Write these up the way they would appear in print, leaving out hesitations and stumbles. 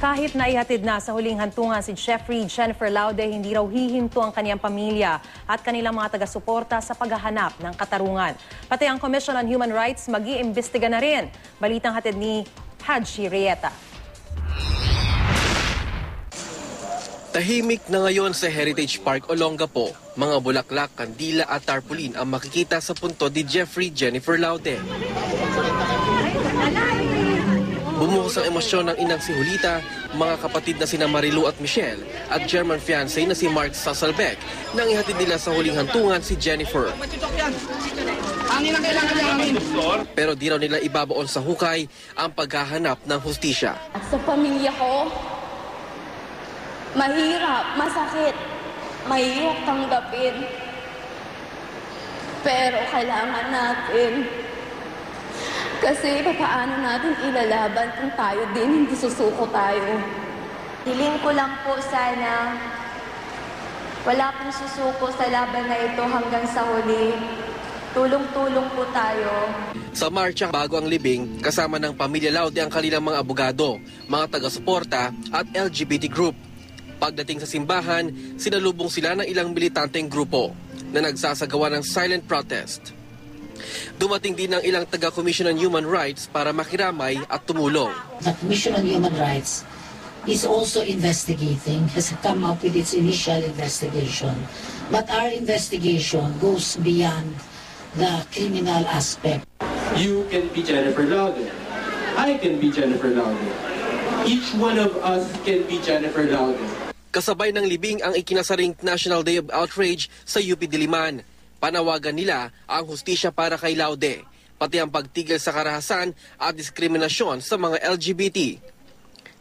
Kahit naihatid na sa huling hantungan si Jeffrey Jennifer Laude, hindi raw hihinto ang kaniyang pamilya at kanilang mga taga-suporta sa paghahanap ng katarungan. Pati ang Commission on Human Rights mag-iimbestiga na rin. Balitang hatid ni Haji Rieta. Tahimik na ngayon sa Heritage Park, Olongapo. Mga bulaklak, kandila at tarpaulin ang makikita sa punto ni Jeffrey Jennifer Laude. Bumuhos ang emosyon ng inang si Julita, mga kapatid na sina Marilu at Michelle at German fiancé na si Mark Sasalbeck nang ihatid nila sa huling hantungan si Jennifer. Pero di raw nila ibabaon sa hukay ang paghahanap ng hustisya. Sa pamilya ko, mahirap, masakit, mahirap tanggapin. Pero kailangan natin. Kasi paano natin ilalaban kung tayo din, hindi susuko tayo. Hiling ko lang po sana, wala pong susuko sa laban na ito hanggang sa huli. Tulong-tulong po tayo. Sa marcha bago ang libing, kasama ng pamilya Laude ang kanilang mga abogado, mga taga-suporta at LGBT group. Pagdating sa simbahan, sinalubong sila ng ilang militanteng grupo na nagsasagawa ng silent protest. Dumating din ang ilang taga-Commission on Human Rights para makiramay at tumulong. The Commission on Human Rights is also investigating, has come up with its initial investigation. But our investigation goes beyond the criminal aspect. You can be Jennifer Laude. I can be Jennifer Laude. Each one of us can be Jennifer Laude. Kasabay ng libing ang ikinasaring National Day of Outrage sa UP Diliman. Panawagan nila ang hustisya para kay Laude, pati ang pagtigil sa karahasan at diskriminasyon sa mga LGBT.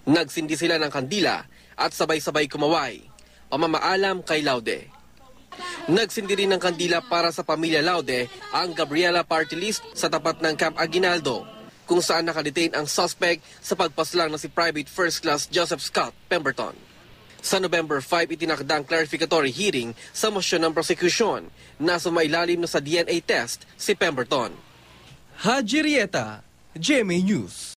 Nagsindi sila ng kandila at sabay-sabay kumaway, pamamaalam kay Laude. Nagsindi rin ng kandila para sa pamilya Laude ang Gabriela Party List sa tapat ng Camp Aguinaldo, kung saan nakadetain ang suspect sa pagpaslang na si Private First Class Joseph Scott Pemberton. Sa November 5, itinakda ang clarificatory hearing sa mosyon ng prosecution na sumailalim na sa DNA test si Pemberton. Haji Rieta, GMA News.